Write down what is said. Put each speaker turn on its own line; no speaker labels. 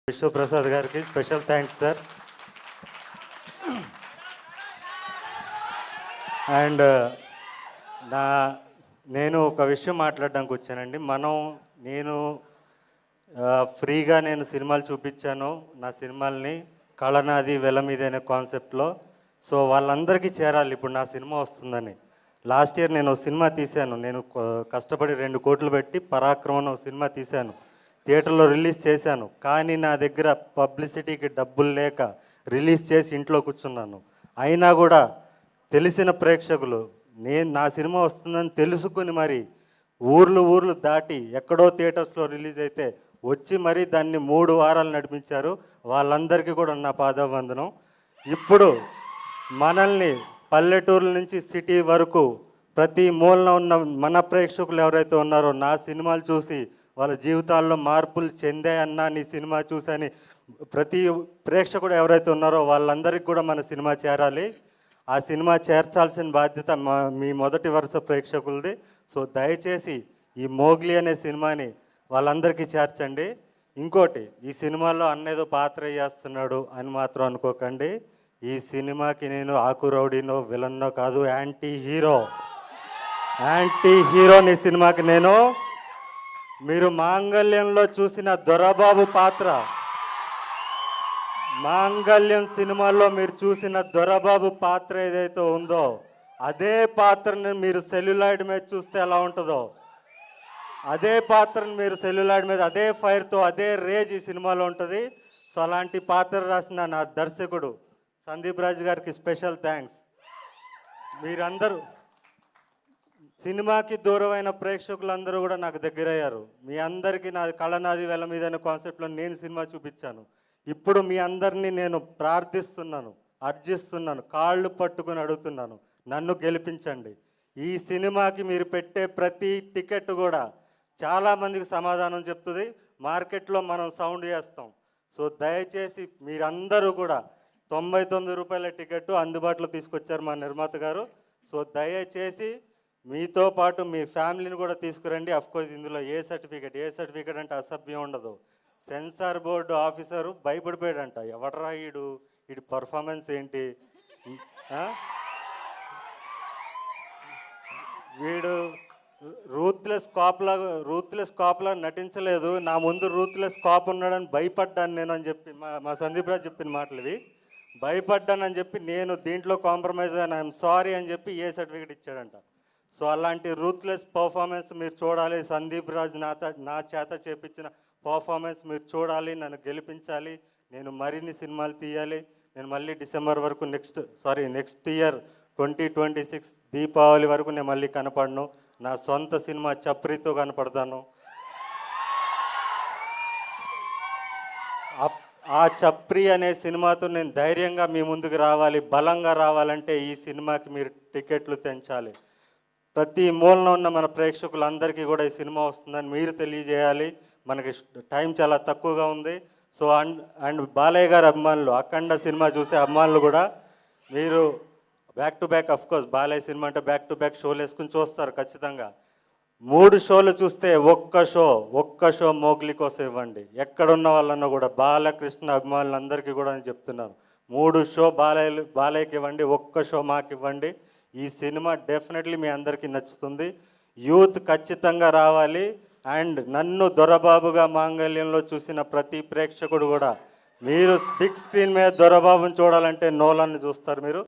విశ్వప్రసాద్ గారికి special thanks sir. And నేను ఒక విషయం మాట్లాడడానికి వచ్చానండి. నేను ఫ్రీగా సినిమాలు చూపించాను, నా సినిమాల్ని కళనాది వెల మీద అనే కాన్సెప్ట్లో. సో వాళ్ళందరికీ చేరాలి ఇప్పుడు నా సినిమా వస్తుందని. లాస్ట్ ఇయర్ నేను సినిమా తీశాను, నేను కష్టపడి 2 కోట్లు పెట్టి పరాక్రమం సినిమా తీశాను, థియేటర్లో రిలీజ్ చేశాను. కానీ నా దగ్గర పబ్లిసిటీకి డబ్బులు లేక రిలీజ్ చేసి ఇంట్లో కూర్చున్నాను. అయినా కూడా తెలిసిన ప్రేక్షకులు నా సినిమా వస్తుందని తెలుసుకుని మరి ఊర్లు దాటి ఎక్కడో థియేటర్స్లో రిలీజ్ అయితే వచ్చి మరీ దాన్ని 3 వారాలు నడిపించారు. వాళ్ళందరికీ కూడా నా పాదవందనం. ఇప్పుడు మనల్ని పల్లెటూరుల నుంచి సిటీ వరకు ప్రతి మూలన ఉన్న మన ప్రేక్షకులు ఎవరైతే ఉన్నారో నా సినిమాలు చూసి వాళ్ళ జీవితాల్లో మార్పులు చెందాయన్నా నీ సినిమా చూసని ప్రతి ప్రేక్షకుడు ఎవరైతే ఉన్నారో వాళ్ళందరికీ కూడా మన సినిమా చేరాలి. ఆ సినిమా చేర్చాల్సిన బాధ్యత మీ మొదటి వరుస ప్రేక్షకులది. సో దయచేసి ఈ మోగ్లీ అనే సినిమాని వాళ్ళందరికీ చేర్చండి. ఇంకోటి, ఈ సినిమాలో అన్నేదో పాత్ర చేస్తున్నాడు అని మాత్రం అనుకోకండి. ఈ సినిమాకి నేను ఆకు రౌడీనో విలన్నో కాదు, యాంటీ హీరోని సినిమాకి నేను. మీరు మాంగళ్యంలో చూసిన దొరబాబు పాత్ర, మాంగళ్యం సినిమాలో మీరు చూసిన దొరబాబు పాత్ర ఏదైతే ఉందో అదే పాత్రను మీరు సెల్యులాయిడ్ మీద చూస్తే ఎలా ఉంటుందో అదే పాత్రను మీరు సెల్యులాయిడ్ మీద అదే ఫైర్తో అదే రేజ్ ఈ సినిమాలో ఉంటుంది. సో అలాంటి పాత్ర రాసిన నా దర్శకుడు సందీప్ రాజ్ గారికి స్పెషల్ థ్యాంక్స్. మీరందరూ సినిమాకి దూరమైన ప్రేక్షకులందరూ కూడా నాకు దగ్గరయ్యారు. మీ అందరికీ నాది కళనాది వెల మీద అనే కాన్సెప్ట్లో నేను సినిమా చూపించాను. ఇప్పుడు మీ అందరినీ నేను ప్రార్థిస్తున్నాను, అర్జిస్తున్నాను, కాళ్ళు పట్టుకుని అడుగుతున్నాను, నన్ను గెలిపించండి. ఈ సినిమాకి మీరు పెట్టే ప్రతి టికెట్ కూడా చాలామందికి సమాధానం చెప్తుంది. మార్కెట్లో మనం సౌండ్ చేస్తాం. సో దయచేసి మీరందరూ కూడా 99 రూపాయల టికెట్ అందుబాటులో తీసుకొచ్చారు మా నిర్మాత గారు. సో దయచేసి మీతో పాటు మీ ఫ్యామిలీని కూడా తీసుకురండి. అఫ్కోర్స్ ఇందులో ఏ సర్టిఫికేట్ అంటే అసభ్యం ఉండదు. సెన్సార్ బోర్డు ఆఫీసరు భయపడిపోయాడంట, ఎవడరా వీడి పర్ఫార్మెన్స్ ఏంటి, వీడు రూత్లెస్ కాప్లా నటించలేదు, నా ముందు రూత్లెస్ కాప్ ఉన్నాడని భయపడ్డాను నేను అని చెప్పి మా సందీప్ రాజ్ చెప్పిన మాటలు ఇవి. భయపడ్డానని చెప్పి నేను దీంట్లో కాంప్రమైజ్ అయినా ఐఎమ్ సారీ అని చెప్పి ఏ సర్టిఫికేట్ ఇచ్చాడంట. సో అలాంటి రూత్లెస్ పర్ఫార్మెన్స్ మీరు చూడాలి. సందీప్ రాజ్ నా చేత చేపించిన పర్ఫార్మెన్స్ మీరు చూడాలి, నన్ను గెలిపించాలి. నేను మరిన్ని సినిమాలు తీయాలి. నేను మళ్ళీ డిసెంబర్ వరకు నెక్స్ట్ ఇయర్ 2026 దీపావళి వరకు నేను మళ్ళీ కనపడను. నా సొంత సినిమా చప్రీతో కనపడతాను. ఆ చప్రి అనే సినిమాతో నేను ధైర్యంగా మీ ముందుకు రావాలి. బలంగా రావాలంటే ఈ సినిమాకి మీరు టికెట్లు తెంచాలి. ప్రతి మూలన ఉన్న మన ప్రేక్షకులందరికీ కూడా ఈ సినిమా వస్తుందని మీరు తెలియజేయాలి. మనకి టైం చాలా తక్కువగా ఉంది. సో అండ్ బాలయ్య గారి అభిమానులు, అఖండ సినిమా చూసే అభిమానులు కూడా మీరు back to back, of course Balayya cinema అంటే బ్యాక్ టు బ్యాక్ షోలు వేసుకుని చూస్తారు ఖచ్చితంగా. 3 షోలు చూస్తే ఒక్క షో మోగ్లీ కోసం ఇవ్వండి. ఎక్కడున్న వాళ్ళన్నా కూడా బాలకృష్ణ అభిమానులందరికీ కూడా నేను చెప్తున్నాను, 3 షో బాలయ్యకి ఇవ్వండి, ఒక్క షో మాకు ఇవ్వండి. ఈ సినిమా డెఫినెట్లీ మీ అందరికీ నచ్చుతుంది. యూత్ ఖచ్చితంగా రావాలి. అండ్ నన్ను దొరబాబుగా మాంగళ్యంలో చూసిన ప్రతి ప్రేక్షకుడు కూడా, మీరు బిగ్ స్క్రీన్ మీద దొరబాబుని చూడాలంటే నోలాన్ని చూస్తారు మీరు.